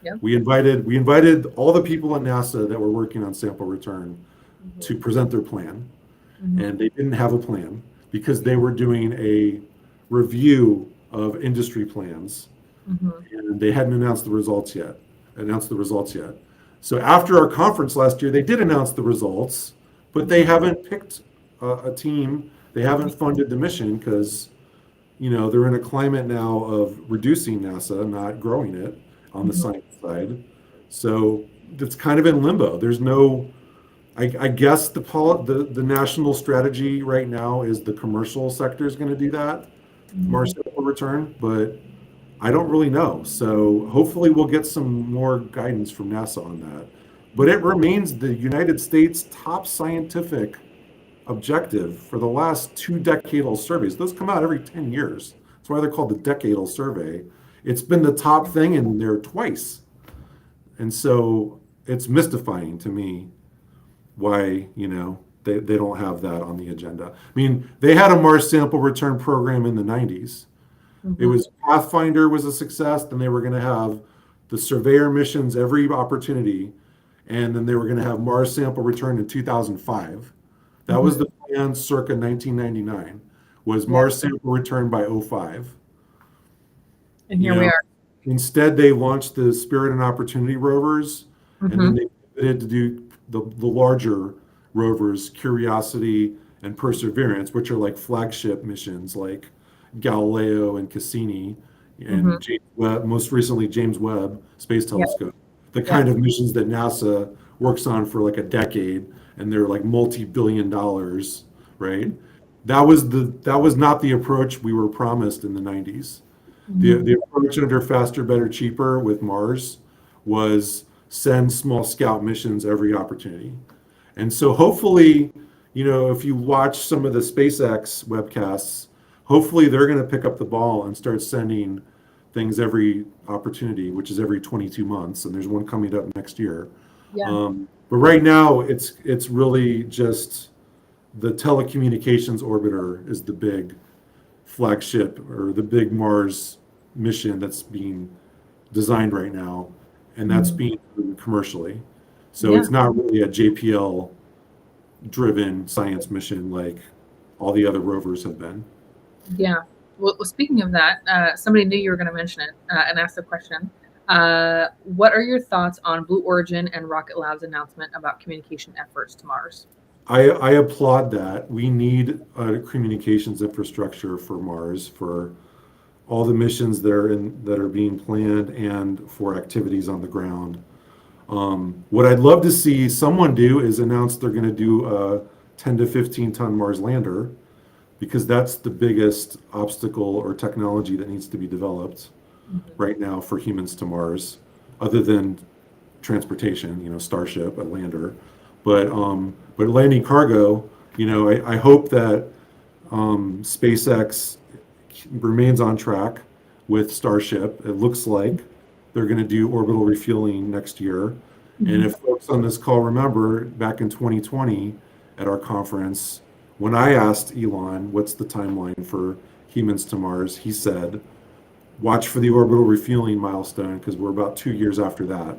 Yep. We invited all the people at NASA that were working on sample return to present their plan, and they didn't have a plan because they were doing a review of industry plans, and they hadn't announced the results yet. So after our conference last year, they did announce the results, but they haven't picked a team. They haven't funded the mission because, they're in a climate now of reducing NASA, not growing it on the science side. So it's kind of in limbo. There's no, I guess the national strategy right now is the commercial sector is going to do that, Mars sample return, but I don't really know. So hopefully we'll get some more guidance from NASA on that. But it remains the United States' top scientific objective for the last 2 decadal surveys. Those come out every 10 years. That's why they're called the decadal survey. It's been the top thing in there twice. And so it's mystifying to me why, they don't have that on the agenda. I mean, they had a Mars sample return program in the 90s. It was Pathfinder was a success. Then they were going to have the surveyor missions every opportunity. And then they were going to have Mars sample return in 2005. That was the plan circa 1999, was Mars sample return by '05. And here we are. Instead, they launched the Spirit and Opportunity rovers, and then they pivoted to do the larger rovers, Curiosity and Perseverance, which are like flagship missions like Galileo and Cassini, and James Webb, most recently James Webb Space Telescope. The kind of missions that NASA works on for like a decade, and they're like multi-billion dollars, right? That was not the approach we were promised in the 90s. The approach under Faster, Better, Cheaper with Mars was send small scout missions every opportunity. And so hopefully, if you watch some of the SpaceX webcasts, hopefully they're going to pick up the ball and start sending things every opportunity, which is every 22 months. And there's one coming up next year. Yeah. But right now it's really just the telecommunications orbiter is the big flagship or the big Mars mission that's being designed right now, and that's being done commercially. So it's not really a JPL driven science mission like all the other rovers have been. Yeah. Well, speaking of that, somebody knew you were going to mention it and asked the question. What are your thoughts on Blue Origin and Rocket Lab's announcement about communication efforts to Mars? I applaud that. We need a communications infrastructure for Mars for all the missions that are being planned and for activities on the ground. What I'd love to see someone do is announce they're going to do a 10 to 15 ton Mars lander, because that's the biggest obstacle or technology that needs to be developed right now for humans to Mars, other than transportation, Starship, a lander. But landing cargo, I hope that SpaceX remains on track with Starship. It looks like they're going to do orbital refueling next year. And if folks on this call remember, back in 2020 at our conference, when I asked Elon, what's the timeline for humans to Mars, he said, watch for the orbital refueling milestone, because we're about 2 years after that.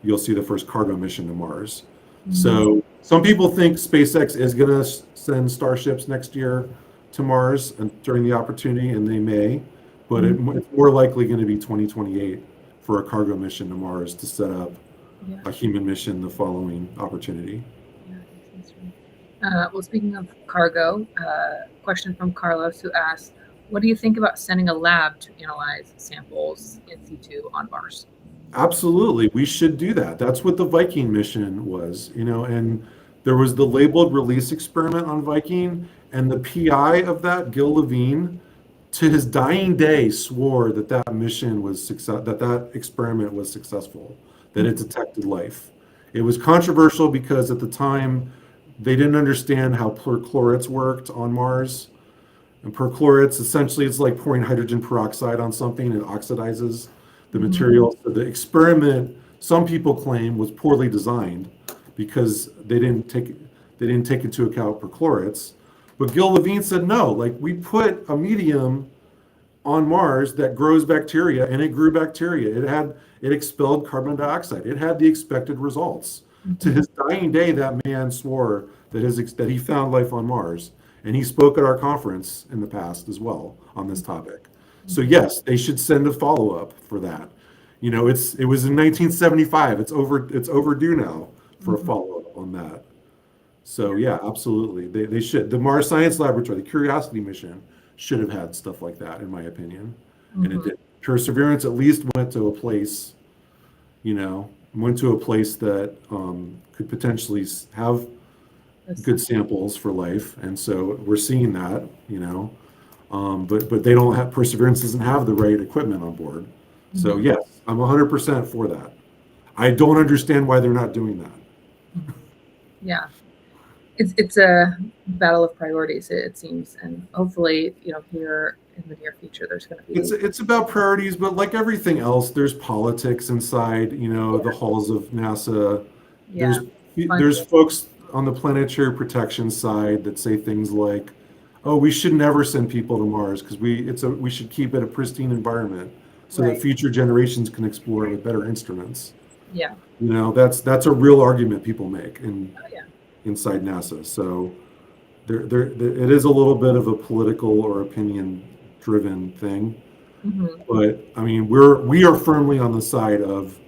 You'll see the first cargo mission to Mars. So some people think SpaceX is going to send Starships next year to Mars and during the opportunity, and they may, but it's more likely going to be 2028 for a cargo mission to Mars to set up a human mission the following opportunity. Well, speaking of cargo, question from Carlos, who asks, what do you think about sending a lab to analyze samples in situ on Mars? Absolutely, we should do that. That's what the Viking mission was, and there was the labeled release experiment on Viking, and the PI of that, Gil Levine, to his dying day swore that mission was that experiment was successful, that it detected life. It was controversial because at the time they didn't understand how perchlorates worked on Mars. And perchlorates, essentially, it's like pouring hydrogen peroxide on something, it oxidizes. The materials, the experiment, some people claim, was poorly designed because they didn't take into account perchlorates. But Gil Levine said no, like we put a medium on Mars that grows bacteria, and it grew bacteria. It expelled carbon dioxide. It had the expected results. To his dying day, that man swore that he found life on Mars, and he spoke at our conference in the past as well on this topic. So yes, they should send a follow-up for that. You know, it was in 1975. It's overdue now for a follow-up on that. So yeah, absolutely. They should. The Mars Science Laboratory, the Curiosity mission, should have had stuff like that, in my opinion. And it did. Perseverance at least went to a place, that could potentially have good samples for life. And so we're seeing that, but they don't have, Perseverance doesn't have the right equipment on board. So yes, I'm 100% for that. I don't understand why they're not doing that. Yeah. It's a battle of priorities, it seems, and hopefully, here in the near future, there's going to be. It's about priorities, but like everything else, there's politics inside, the halls of NASA. Yeah. There's folks on the planetary protection side that say things like, "Oh, we should never send people to Mars because we should keep it a pristine environment so that future generations can explore it with better instruments." Yeah. That's a real argument people make inside NASA. So it is a little bit of a political or opinion-driven thing. But I mean, we are firmly on the side of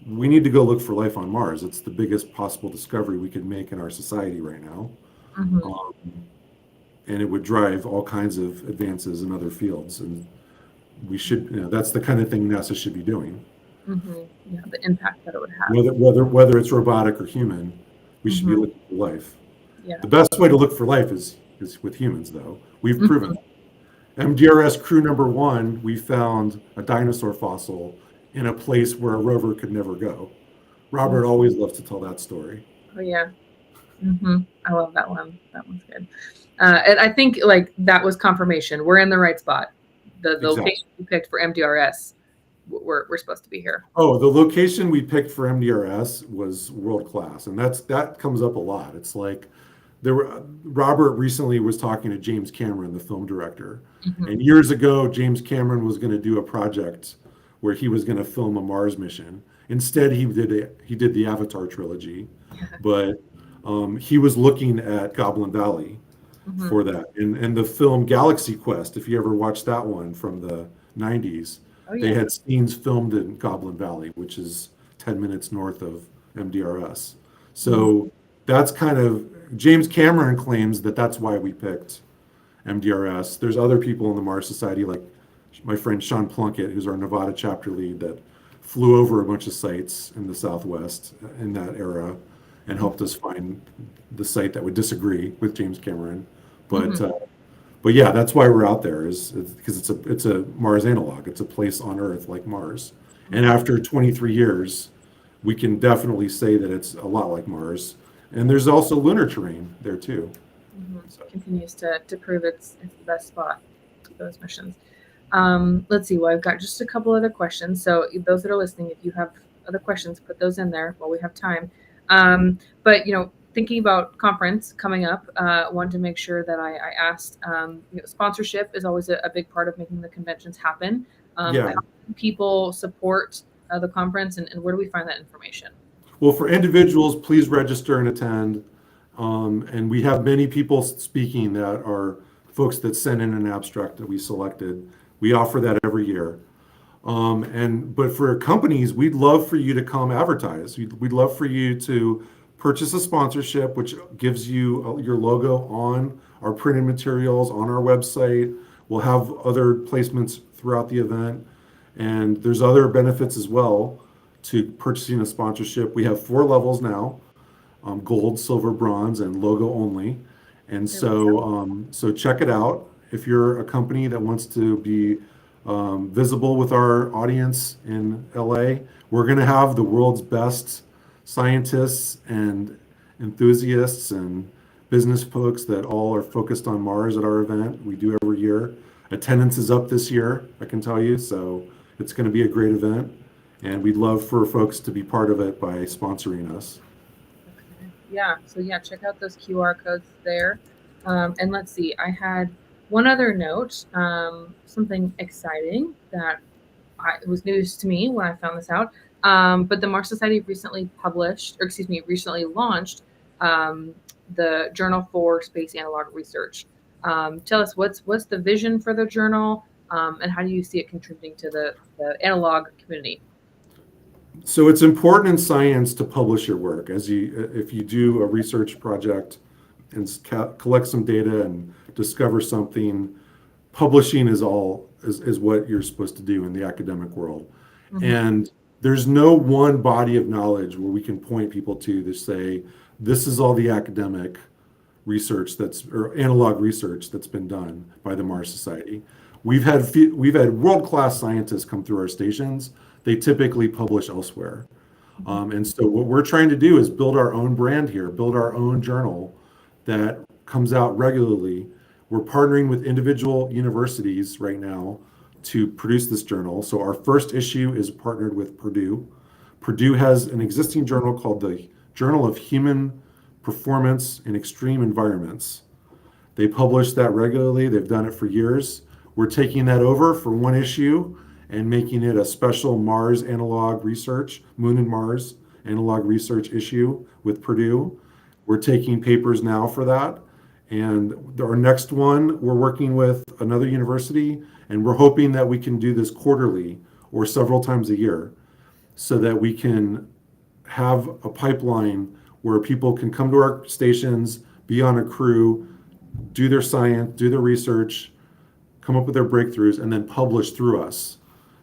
we need to go look for life on Mars. It's the biggest possible discovery we could make in our society right now. And it would drive all kinds of advances in other fields. And we should, that's the kind of thing NASA should be doing. Yeah, the impact that it would have. Whether it's robotic or human, we should be looking for life. Yeah. The best way to look for life is with humans, though. We've proven that. MDRS crew number 1, we found a dinosaur fossil in a place where a rover could never go. Robert always loves to tell that story. Oh, yeah. I love that one. That one's good. And I think that was confirmation. We're in the right spot. The location we picked for MDRS, we're supposed to be here. Oh, the location we picked for MDRS was world class, and that comes up a lot. It's like Robert recently was talking to James Cameron, the film director, and years ago James Cameron was going to do a project where he was going to film a Mars mission. Instead, he did the Avatar trilogy, but he was looking at Goblin Valley for that, and the film Galaxy Quest. If you ever watched that one from the 90s. They had scenes filmed in Goblin Valley, which is 10 minutes north of MDRS. So that's kind of, James Cameron claims that that's why we picked MDRS. There's other people in the Mars Society, like my friend Sean Plunkett, who's our Nevada chapter lead, that flew over a bunch of sites in the Southwest in that era and helped us find the site that would disagree with James Cameron. But yeah, that's why we're out there, is because it's a Mars analog. It's a place on Earth like Mars. And after 23 years, we can definitely say that it's a lot like Mars. And there's also lunar terrain there too. So. Continues to prove it's the best spot for those missions. Let's see. Well, I've got just a couple other questions. So those that are listening, if you have other questions, put those in there while we have time. But thinking about conference coming up, wanted to make sure that I asked, sponsorship is always a big part of making the conventions happen. How can people support the conference, and where do we find that information? Well, for individuals, please register and attend. And we have many people speaking that are folks that send in an abstract that we selected. We offer that every year. But for companies, we'd love for you to come advertise. We'd love for you to purchase a sponsorship, which gives you your logo on our printed materials, on our website. We'll have other placements throughout the event. And there's other benefits as well to purchasing a sponsorship. We have 4 levels now, gold, silver, bronze, and logo only. And so check it out. If you're a company that wants to be visible with our audience in LA, we're going to have the world's best scientists and enthusiasts and business folks that all are focused on Mars at our event. We do every year. Attendance is up this year, I can tell you. So It's going to be a great event, and we'd love for folks to be part of it by sponsoring us. Okay. Yeah. So yeah, check out those QR codes there. And let's see. I had one other note. Something exciting that it was news to me when I found this out. But the Mars Society recently recently launched the Journal for Space Analog Research. Tell us what's the vision for the journal, and how do you see it contributing to the analog community? So it's important in science to publish your work. If you do a research project and collect some data and discover something, publishing is what you're supposed to do in the academic world. Mm-hmm. And there's no one body of knowledge where we can point people to say, this is all the academic research or analog research that's been done by the Mars Society. We've had world-class scientists come through our stations. They typically publish elsewhere. And so what we're trying to do is build our own brand here, build our own journal that comes out regularly. We're partnering with individual universities right now to produce this journal. So our first issue is partnered with Purdue. Purdue has an existing journal called the Journal of Human Performance in Extreme Environments. They publish that regularly. They've done it for years. We're taking that over for one issue and making it a special Mars analog research, Moon and Mars analog research issue with Purdue. We're taking papers now for that. And our next one, we're working with another university, and we're hoping that we can do this quarterly or several times a year so that we can have a pipeline where people can come to our stations, be on a crew, do their science, do their research, come up with their breakthroughs, and then publish through us,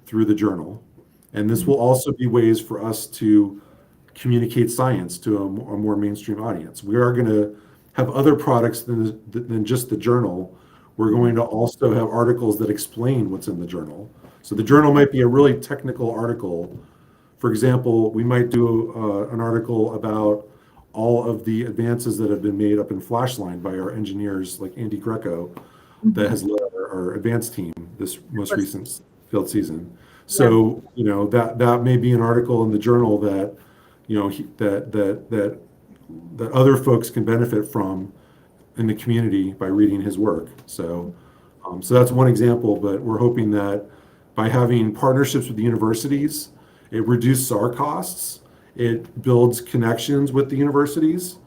through the journal. And this will also be ways for us to communicate science to a more mainstream audience. We are going to have other products than just the journal. We're going to also have articles that explain what's in the journal. So the journal might be a really technical article. For example, we might do an article about all of the advances that have been made up in Flashline by our engineers like Andy Greco, that has led our advanced team this most recent field season. So, that may be an article in the journal that, that other folks can benefit from in the community by reading his work. So that's one example, but we're hoping that by having partnerships with the universities, it reduces our costs. It builds connections with the universities.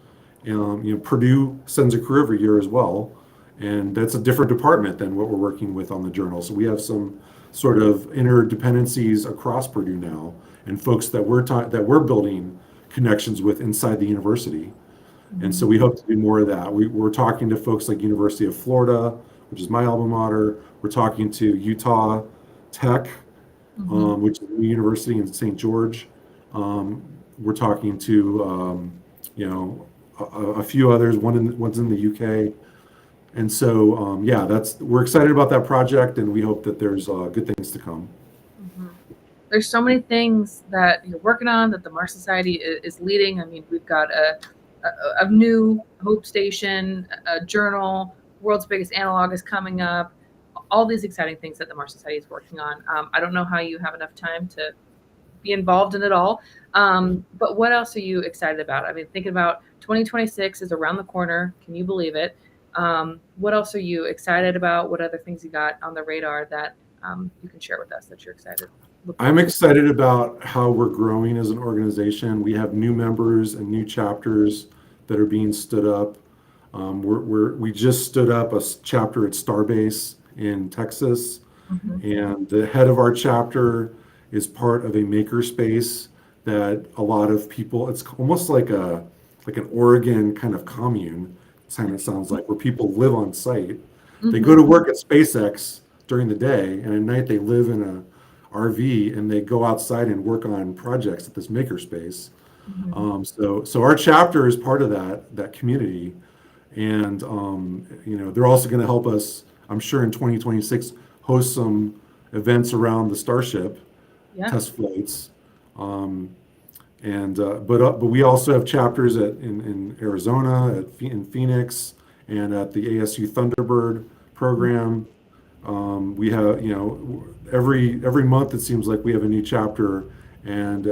Purdue sends a crew every year as well, and that's a different department than what we're working with on the journal. So we have some sort of interdependencies across Purdue now, and folks that we're building connections with inside the university. And so we hope to do more of that. We're talking to folks like University of Florida, which is my alma mater. We're talking to Utah Tech, which is a university in St. George. We're talking to a few others. One's in the UK. And so we're excited about that project, and we hope that there's good things to come. There's so many things that you're working on that the Mars Society is leading. I mean, we've got a new Hope Station, a journal, world's biggest analog is coming up. All these exciting things that the Mars Society is working on. I don't know how you have enough time to be involved in it all. But what else are you excited about? I mean, thinking about 2026 is around the corner. Can you believe it? What else are you excited about? What other things you got on the radar that you can share with us that you're excited? I'm excited about how we're growing as an organization. We have new members and new chapters that are being stood up. We just stood up a chapter at Starbase in Texas, and the head of our chapter is part of a makerspace that a lot of people. It's almost like an Oregon kind of commune. It sounds like, where people live on site. They go to work at SpaceX during the day, and at night they live in a RV and they go outside and work on projects at this makerspace. So our chapter is part of that community, and they're also going to help us, I'm sure, in 2026 host some events around the Starship test flights. But we also have chapters in Arizona, in Phoenix, and at the ASU Thunderbird program. We have, every month it seems like we have a new chapter, and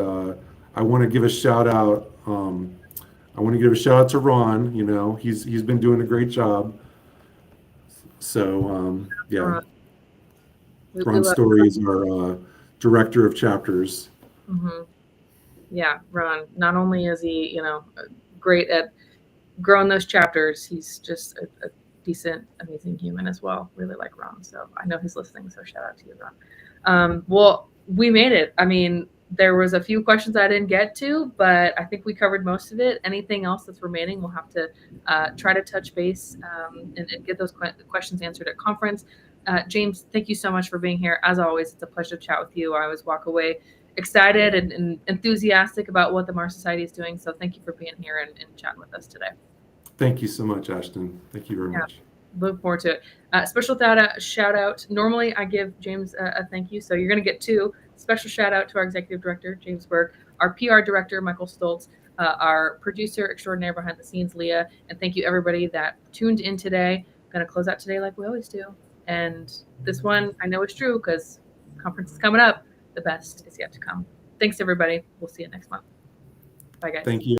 I want to give a shout out. I want to give a shout out to Ron. He's been doing a great job. So yeah, Uh, we Ron love. Story is our director of chapters. Mhm. Yeah, Ron. Not only is he, great at growing those chapters, he's just a decent, amazing human as well. Really like Ron, so I know he's listening. So shout out to you, Ron. Well, we made it. I mean, there was a few questions I didn't get to, but I think we covered most of it. Anything else that's remaining, we'll have to try to touch base and get those questions answered at conference. James, thank you so much for being here. As always, it's a pleasure to chat with you. I always walk away excited and enthusiastic about what the Mars Society is doing. So thank you for being here and chatting with us today. Thank you so much, Ashton. Thank you very much. Look forward to it. Special shout out. Normally, I give James a thank you, so you're going to get two. Special shout out to our executive director, James Burk, our PR director, Michael Stoltz, our producer extraordinaire behind the scenes, Leah, and thank you everybody that tuned in today. Going to close out today like we always do, and this one I know is true because conference is coming up. The best is yet to come. Thanks everybody. We'll see you next month. Bye guys. Thank you.